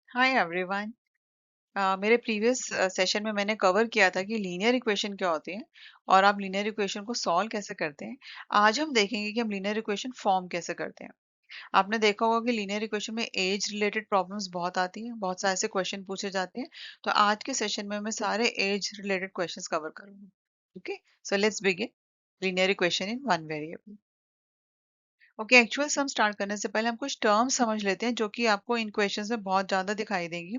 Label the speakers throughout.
Speaker 1: Hi everyone. मेरे previous session में मैंने कवर किया था कि लीनियर इक्वेशन क्या होती है और आप लीनियर इक्वेशन को सॉल्व कैसे करते हैं। आज हम देखेंगे कि हम लीनियर इक्वेशन फॉर्म कैसे करते हैं। आपने देखा होगा कि लीनियर इक्वेशन में एज रिलेटेड प्रॉब्लम्स बहुत आती हैं, बहुत सारे ऐसे क्वेश्चन पूछे जाते हैं। तो आज के सेशन में मैं सारे एज रिलेटेड क्वेश्चंस कवर करूंगी। Okay, so let's begin linear equation in one variable. Okay, actual sum start करने से पहले हम कुछ टर्म्स समझ लेते हैं जो कि आपको इन क्वेश्चंस में बहुत ज्यादा दिखाई देगी।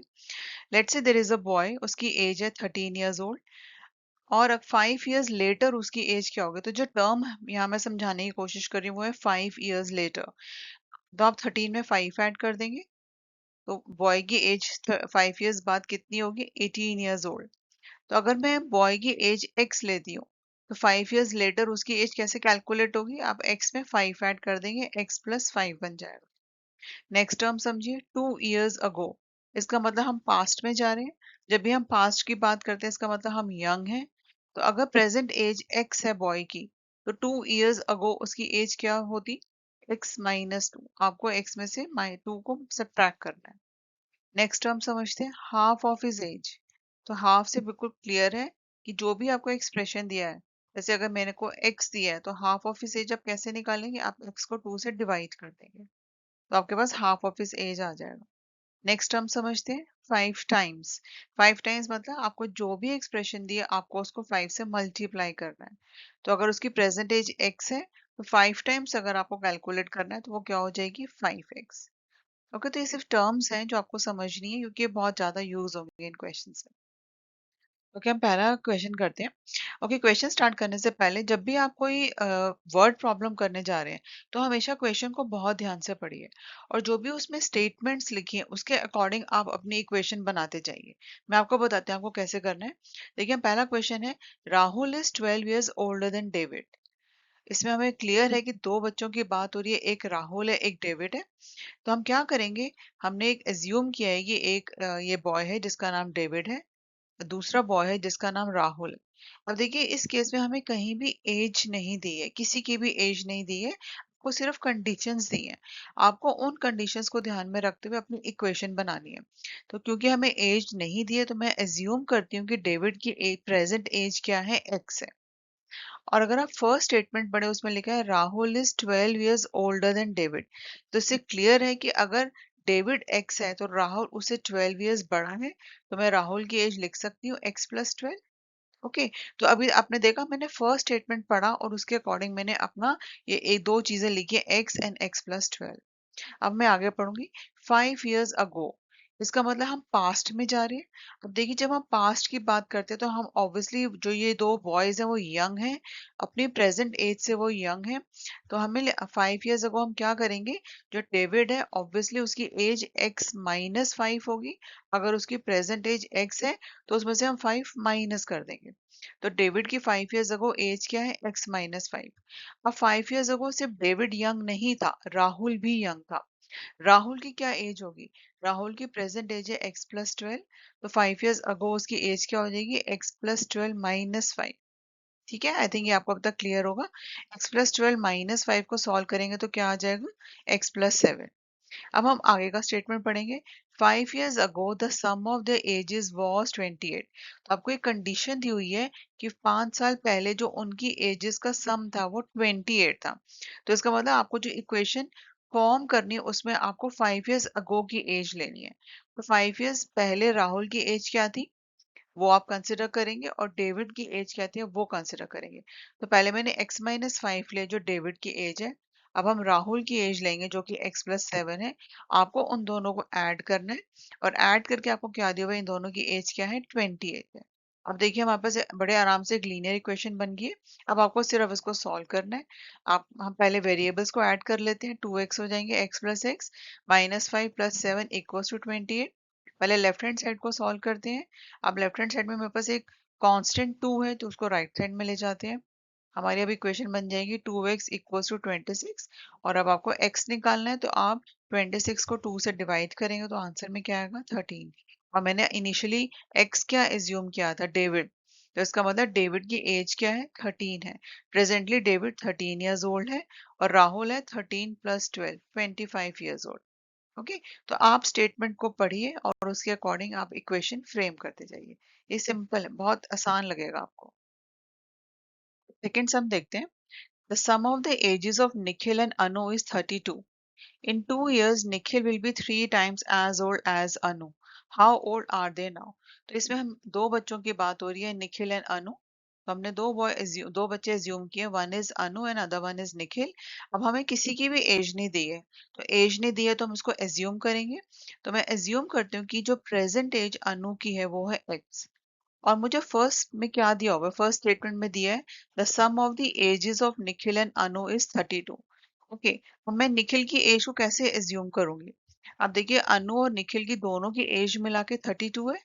Speaker 1: Let's say there is a boy, उसकी एज है 13 इयर्स ओल्ड, और अब 5 इयर्स लेटर उसकी एज क्या होगी। तो जो टर्म यहाँ मैं समझाने की कोशिश कर रही हूँ वो है 5 इयर्स लेटर। तो आप 13 में 5 ऐड कर देंगे, तो बॉय की एज 5 इयर्स बाद कितनी होगी, 18 इयर्स ओल्ड। तो अगर मैं बॉय की एज एक्स लेती हूँ तो 5 इयर्स लेटर उसकी एज कैसे कैलकुलेट होगी, आप एक्स में 5 ऐड कर देंगे, एक्स प्लस 5 बन जाएगा। नेक्स्ट टर्म समझिए, 2 इयर्स अगो। इसका मतलब हम पास्ट में जा रहे हैं। जब भी हम पास्ट की बात करते हैं इसका मतलब हम यंग हैं। तो अगर प्रेजेंट एज एक्स है बॉय की, तो 2 इयर्स अगो उसकी एज क्या होती, x-2। आपको x में से 2 को सब्ट्रैक्ट करना है। नेक्स्ट टर्म समझते हैं, हाफ ऑफ हिज एज। तो हाफ से बिल्कुल क्लियर है कि जो भी आपको एक्सप्रेशन दिया है, जैसे अगर मैंने को x दिया है तो हाफ ऑफ हिज एज आप कैसे निकालेंगे, आप x को 2 से डिवाइड कर देंगे, तो आपके पास हाफ ऑफ हिज एज आ जाएगा। नेक्स्ट टर्म समझते हैं, 5 टाइम्स। 5 टाइम्स मतलब आपको जो भी एक्सप्रेशन दिया आपको उसको 5 से मल्टीप्लाई करना है। तो अगर उसकी प्रेजेंट एज x है तो 5 टाइम्स अगर आपको कैलकुलेट करना है तो वो क्या हो जाएगी, 5x। ओके, तो ये सिर्फ टर्म्स हैं जो आपको समझनी है क्योंकि ये बहुत ज्यादा यूज होंगे इन क्वेश्चन में। ओके, हम पहला क्वेश्चन करते हैं। ओके, क्वेश्चन स्टार्ट करने से पहले जब भी आप कोई वर्ड प्रॉब्लम करने जा रहे हैं तो हमेशा क्वेश्चन को बहुत ध्यान से पढ़िए, और जो भी उसमें स्टेटमेंट्स लिखी हैं उसके अकॉर्डिंग आप अपनी इक्वेशन बनाते जाइए। मैं आपको बताती हूँ आपको कैसे करना है। देखिए, पहला क्वेश्चन है, Rahul is 12 years older than David. इसमें हमें क्लियर है कि दो बच्चों की बात हो रही है, एक राहुल है एक डेविड है। तो हम क्या करेंगे, हमने एक एज्यूम किया है कि एक ये बॉय है जिसका नाम डेविड है, दूसरा बॉय है जिसका नाम राहुल है। अब देखिए, इस केस में हमें कहीं भी एज नहीं दी है, किसी की भी एज नहीं दी है, आपको सिर्फ कंडीशंस दी हैं। आपको उन कंडीशंस को ध्यान में रखते हुए अपनी इक्वेशन बनानी है। तो क्योंकि हमें एज नहीं दी है तो मैं एज्यूम करती हूँ कि डेविड की प्रेजेंट एज क्या है, एक्स है। और अगर आप फर्स्ट स्टेटमेंट पढ़े उसमें लिखा है Rahul is 12 years older than David. तो इससे क्लियर है कि अगर डेविड एक्स है तो राहुल उससे 12 इयर्स बड़ा है। तो मैं राहुल की एज लिख सकती हूँ x+12। ओके, तो अभी आपने देखा मैंने फर्स्ट स्टेटमेंट पढ़ा और उसके अकॉर्डिंग मैंने अपना ये एक दो चीजें लिखी है, एक्स एंड x+12। अब मैं आगे पढ़ूंगी, 5 इयर्स अगो। इसका मतलब हम पास्ट में जा रहे हैं। अब देखिए, जब हम पास्ट की बात करते हैं तो हम ऑब्वियसली जो ये दो बॉयज हैं वो यंग हैं, अपनी प्रेजेंट एज से वो यंग हैं। तो हमें 5 इयर्स अगो हम क्या करेंगे, जो डेविड है ऑब्वियसली उसकी एज x-5 होगी। अगर उसकी प्रेजेंट एज x है तो उसमें से हम 5 माइनस कर देंगे। तो डेविड की 5 इयर्स अगो एज क्या है, x-5। अब 5 इयर्स अगो सिर्फ डेविड यंग नहीं था, राहुल भी यंग था। राहुल की क्या एज होगी, राहुल की प्रेजेंट एज है x+12। तो 5 इयर्स अगो उसकी एज क्या हो जाएगी, x+12 - 5। ठीक है, आई थिंक ये आपको अब तक क्लियर होगा। x+12 - 5 को सॉल्व करेंगे तो क्या आ जाएगा, x+7। अब हम आगे का स्टेटमेंट पढ़ेंगे, 5 years ago the sum of the ages was 28। तो आपको एक कंडीशन दी हुई है कि 5 साल पहले जो उनकी एजेस का सम था वो 28 था। तो इसका मतलब आपको जो इक्वेशन फॉर्म करनी है उसमें आपको 5 इयर्स अगो की एज लेनी है। तो 5 इयर्स पहले राहुल की एज क्या थी वो आप कंसिडर करेंगे, और डेविड की एज क्या थी वो कंसिडर करेंगे। तो पहले मैंने x-5 लिया जो डेविड की एज है। अब हम राहुल की एज लेंगे जो कि x+7 है। आपको उन दोनों को ऐड करना है, और ऐड करके आपको क्या दिया हुआ है, इन दोनों की एज क्या है, 28 है। अब देखिए, हमारे पास बड़े आराम से एक लीनियर इक्वेशन बन गई है। अब आपको सिर्फ इसको सॉल्व करना है। आप हम पहले वेरिएबल्स को ऐड कर लेते हैं, 2x हो जाएंगे, x+x -5 + 7 = 28। पहले लेफ्ट हैंड साइड को सॉल्व करते हैं। अब लेफ्ट हैंड साइड में मेरे पास एक कांस्टेंट 2 है तो उसको राइट साइड में ले जाते हैं। हमारी अब इक्वेशन बन जाएगी 2x = 26। और अब आपको x निकालना है तो आप 26 को 2 से डिवाइड करेंगे तो आंसर में क्या आएगा, 13। और मैंने इनिशियली x क्या एज्यूम किया था, डेविड। तो इसका मतलब डेविड की एज क्या है, 13 है। प्रेजेंटली डेविड 13 इयर्स ओल्ड है, और राहुल है 13 + 12 25 इयर्स ओल्ड। ओके, तो आप स्टेटमेंट को पढ़िए और उसके अकॉर्डिंग आप इक्वेशन फ्रेम करते जाइए। ये सिंपल है, बहुत आसान लगेगा आपको। सेकेंड सम देखते हैं। The sum of the ages of Nikhil and Anu is 32. In 2 years, Nikhil will be 3 times as old as Anu. How old are they now? तो इसमें हम दो बच्चों की बात हो रही है, निखिल एंड अनु। तो हमने दो बच्चे एज्यूम किए, one is Anu and other one is Nikhil. अब हमें किसी की भी एज नहीं दी है, तो एज नहीं दी है तो हम उसको एज्यूम करेंगे। तो मैं एज्यूम करती हूँ कि जो प्रेजेंट एज अनु की है वो है एक्स। और मुझे फर्स्ट में क्या दिया होगा, फर्स्ट स्टेटमेंट में दिया है the sum of the ages of Nikhil and Anu is 32। Okay, अब मैं निखिल की एज को कैसे एज्यूम करूंगी? अब देखिए, अनु और निखिल की दोनों की एज मिला के 32 है।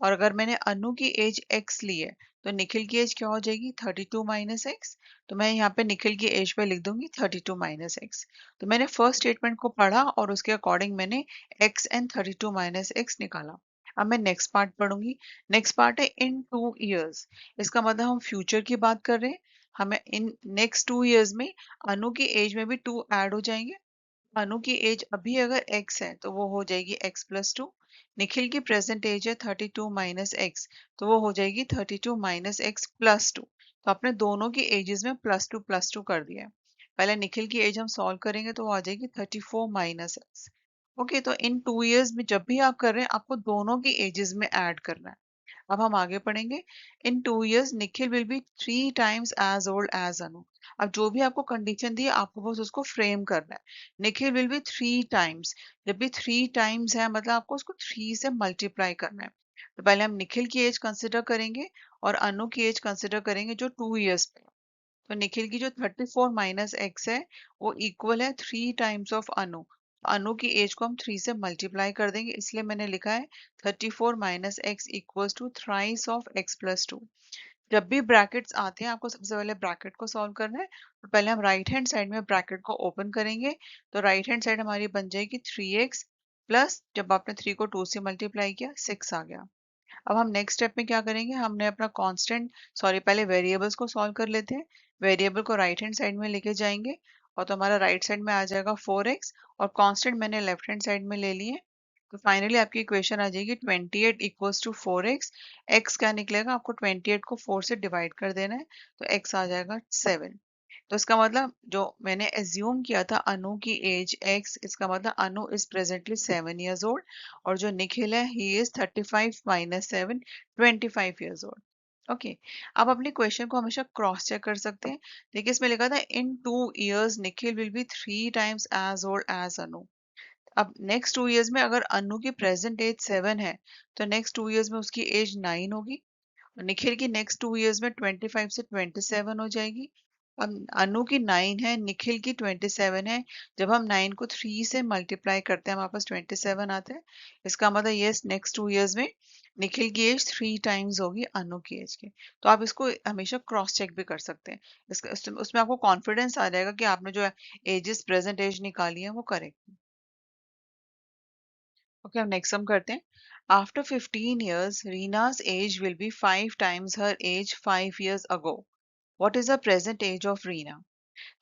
Speaker 1: और अगर मैंने अनु की एज एक्स ली है, तो निखिल की एज क्या हो जाएगी? 32 माइनस एक्स। तो मैं यहाँ पे निखिल की एज पे लिख दूंगी 32 माइनस एक्स। तो मैंने फर्स्ट स्टेटमेंट को पढ़ा और उसके अकॉर्डिंग मैंने एक्स एंड 32 माइनस एक्स निकाला। अब मैं नेक्स्ट पार्ट पढ़ूंगी। नेक्स्ट पार्ट है इन 2 इयर्स। इसका मतलब हम फ्यूचर की बात कर रहे हैं। हमें इन नेक्स्ट 2 इयर्स में अनु की एज में भी 2 ऐड हो जाएंगे। अनु की एज अभी अगर x है तो वो हो जाएगी x+2। निखिल की प्रेजेंट एज है 32 माइनस एक्स, तो वो हो जाएगी 32 माइनस एक्स प्लस टू। तो आपने दोनों की एजेस में प्लस टू कर दिया है। पहले निखिल की एज हम सॉल्व करेंगे तो वो आ जाएगी 34 माइनस एक्स। ओके, तो इन 2 इयर्स में जब भी आप कर रहे हैं आपको दोनों की एजेस में ऐड करना है। अब हम आगे पढ़ेंगे। In 2 years Nikhil will be 3 times as old as Anu. अब जो भी आपको कंडीशन दी है आपको बस उसको फ्रेम करना है। Nikhil will be 3 times. जब भी 3 टाइम्स है मतलब आपको उसको 3 से मल्टीप्लाई करना है। तो पहले हम निखिल की एज कंसिडर करेंगे और अनु की एज कंसिडर करेंगे जो 2 इयर्स पे है। तो निखिल की जो 34 माइनस एक्स है वो इक्वल है 3 टाइम्स ऑफ अनु। अनु की एज को हम 3 से मल्टीप्लाई कर देंगे, इसलिए मैंने लिखा है 34 minus x equals to thrice of x+2। जब भी ब्रैकेट्स आते हैं आपको सबसे पहले ब्रैकेट को सॉल्व करना है। तो पहले हम राइट हैंड साइड में ब्रैकेट को ओपन करेंगे। तो राइट हैंड साइड हमारी बन जाएगी 3x प्लस, जब आपने 3 को 2 से मल्टीप्लाई किया 6 आ गया। अब हम नेक्स्ट स्टेप में क्या करेंगे, हमने अपना कांस्टेंट, सॉरी पहले वेरिएबल्स को सॉल्व कर लेते हैं। वेरिएबल को राइट हैंड साइड में लेके जाएंगे और तो हमारा राइट साइड में आ जाएगा 4x और कांस्टेंट मैंने लेफ्ट हैंड साइड में ले लिए। तो फाइनली आपकी इक्वेशन आ जाएगी 28 इक्वल्स टू 4x। x क्या निकलेगा, आपको 28 को 4 से डिवाइड कर देना है, तो x आ जाएगा 7। तो इसका मतलब जो मैंने एज्यूम किया था अनु की एज x, इसका मतलब अनु इज प्रेजेंटली 7 years ओल्ड और जो निखिल है he is 35 minus 7, 25 years old. Okay, आप अपने क्वेश्चन को हमेशा क्रॉस चेक कर सकते हैं। देखिए इसमें लिखा था in 2 years Nikhil will be 3 times as old as Anu. अब नेक्स्ट 2 इयर्स में अगर अनु की प्रेजेंट एज 7 है तो नेक्स्ट 2 इयर्स में उसकी एज 9 होगी। निखिल की नेक्स्ट 2 इयर्स में 25 से 27 हो जाएगी। अब अनु की 9 है, निखिल की 27 है। जब हम 9 को 3 से मल्टीप्लाई करते हैं हमारे पास 27 आता है। इसका मतलब ये नेक्स्ट 2 इयर्स में निखिल की एज 3 टाइम्स होगी अनु की एज के। तो आप इसको हमेशा क्रॉस चेक भी कर सकते हैं। इसका उसमें आपको कॉन्फिडेंस आ जाएगा कि आपने जो एजेस प्रेजेंट एज निकाली है वो करेक्ट है। ओके, हम नेक्स्ट सम करते हैं। After 15 years Reena's age will be 5 times her age 5 years ago. What is the present age of Reena?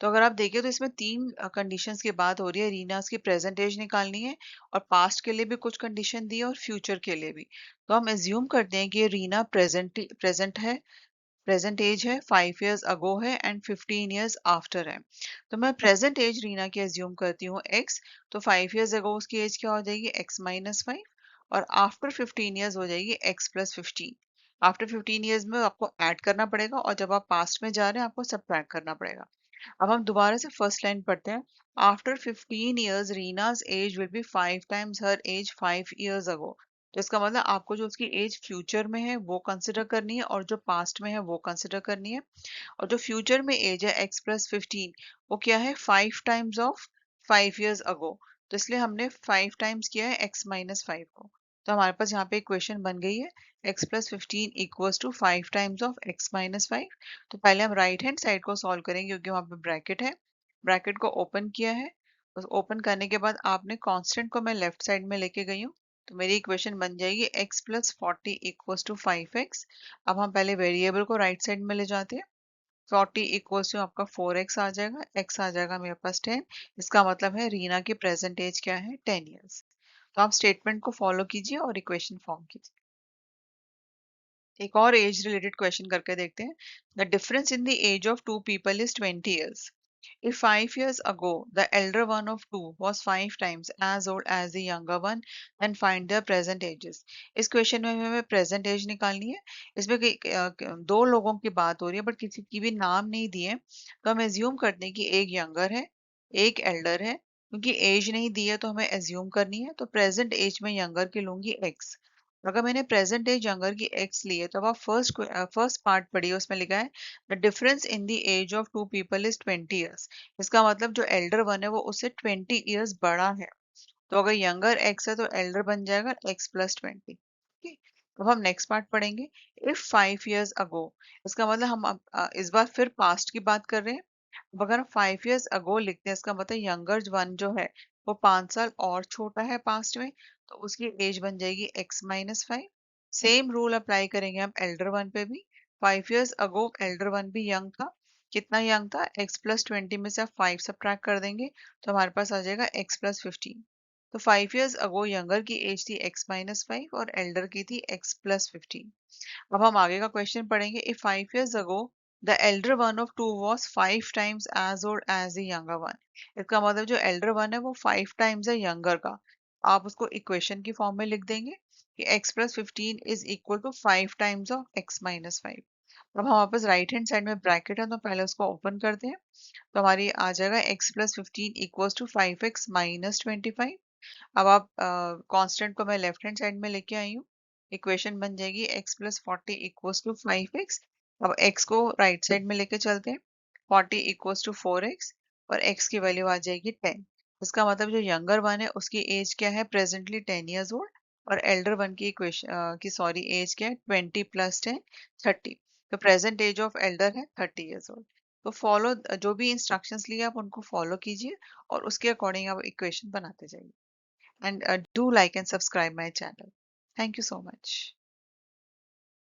Speaker 1: तो अगर आप देखें तो इसमें तीन कंडीशंस की बात हो रही है। रीनास की प्रेजेंट एज निकालनी है और पास्ट के लिए भी कुछ कंडीशन दी है और फ्यूचर के लिए भी। तो हम एज्यूम करते हैं कि ये रीना प्रेजेंट है, प्रेजेंट एज है 5 years अगो है एंड 15 years आफ्टर है। तो मैं प्रेजेंट एज रीना की एज्यूम करती हूँ एक्स। तो 5 years अगो उसकी एज क्या हो जाएगी x-5 और आफ्टर 15 years हो जाएगी x+15। आफ्टर 15 years में आपको ऐड करना पड़ेगा और जब आप पास्ट में जा रहे हैं आपको सब्ट्रैक्ट करना पड़ेगा। अब हम दोबारा से फर्स्ट लाइन पढ़ते हैं। After 15 years Reena's age will be 5 times her age 5 years ago. तो इसका मतलब आपको जो उसकी एज फ्यूचर में है वो कंसिडर करनी है और जो पास्ट में है वो कंसिडर करनी है। और जो फ्यूचर में एज है x+15 वो क्या है 5 टाइम्स ऑफ 5 years अगो। तो इसलिए हमने 5 टाइम्स किया है x-5 को। तो हमारे पास यहाँ पे इक्वेशन बन गई है x+15 equals to 5 times of x-5। तो पहले हम राइट हैंड साइड को सॉल्व करेंगे क्योंकि वहां पे ब्रैकेट है। ब्रैकेट को ओपन किया है, बस ओपन करने के बाद आपने कांस्टेंट को मैं लेफ्ट साइड में लेके गई हूँ। तो मेरी इक्वेशन बन जाएगी x+40 इक्वल्स टू 5x। अब हम पहले वेरिएबल को राइट साइड में ले जाते हैं। 40 इक्वल्स टू आपका 4x आ जाएगा, x आ जाएगा मेरे पास 10। इसका मतलब है रीना की प्रेजेंट एज क्या है, 10 ईयर्स। तो आप स्टेटमेंट को फॉलो कीजिए और इक्वेशन फॉर्म कीजिए। एक और एज रिलेटेड क्वेश्चन करके देखते हैं। The difference in the age of two people is 20 years. If 5 years ago the elder one of two was 5 times as old as the younger one, then find their present ages. इस question में हमें present as निकालनी है। इसमें दो लोगों की बात हो रही है बट किसी की भी नाम नहीं दिए, तो हम एज्यूम करते हैं कि एक यंगर है, एक एल्डर है। क्योंकि एज नहीं दी है तो हमें एज्यूम करनी है, तो प्रेजेंट एज में यंगर की लूंगी एक्स। अगर मैंने प्रेजेंट एज यंगर की एक्स ली है तो अब आप फर्स्ट पार्ट पढ़िए, उसमें लिखा है the difference in the age of two people is 20 years. इसका मतलब जो एल्डर वन है वो उससे 20 ईयर्स बड़ा है। तो अगर यंगर एक्स है तो एल्डर बन जाएगा एक्स प्लस 20। ठीक। अब हम नेक्स्ट पार्ट पढ़ेंगे। इफ 5 years अगो, इसका मतलब हम इस बार फिर पास्ट की बात कर रहे हैं। अब अगर हम 5 years अगो लिखते हैं, इसका मतलब यंगर वन जो है वो 5 साल और छोटा है पास्ट में, तो उसकी एज बन जाएगी x-5। सेम रूल अप्लाई करेंगे हम एल्डर वन पे भी। 5 years अगो एल्डर वन भी यंग था। कितना यंग था, x+20 में से आप 5 सब्ट्रैक्ट कर देंगे तो हमारे पास आ जाएगा x+15। तो 5 years अगो यंगर की एज थी x-5 और एल्डर की थी x+15। अब हम आगे का क्वेश्चन पढ़ेंगे। If 5 years ago the elder one of two was 5 times as old as the younger one. इसका मतलब जो एल्डर वन है वो 5 times है यंगर का। आप उसको इक्वेशन की फॉर्म में लिख देंगे कि x+15 is equal to 5 times of x-5। अब हमारे पास राइट हैंड साइड में ब्रैकेट है तो पहले उसको ओपन करते हैं। तो हमारी आ जाएगा x+15 इक्वल्स टू 5x-25। अब आप कांस्टेंट को मैं लेफ्ट हैंड साइड में लेके आई हूँ। इक्वेशन बन जाएगी x+40 इक्वल्स टू 5x। अब x को राइट साइड में लेके चलते हैं। 40 इक्वल्स टू 4x और x की वैल्यू आ जाएगी 10। इसका मतलब जो यंगर वन है उसकी एज क्या है, प्रेजेंटली 10 years ओल्ड। और एल्डर वन की इक्वेशन की सॉरी एज क्या है, 20 + 10 30। तो प्रेजेंट एज ऑफ एल्डर है 30 years ओल्ड। तो फॉलो जो भी इंस्ट्रक्शंस लिए आप उनको फॉलो कीजिए और उसके अकॉर्डिंग आप इक्वेशन बनाते जाइए। And do like and subscribe my channel. Thank you so much.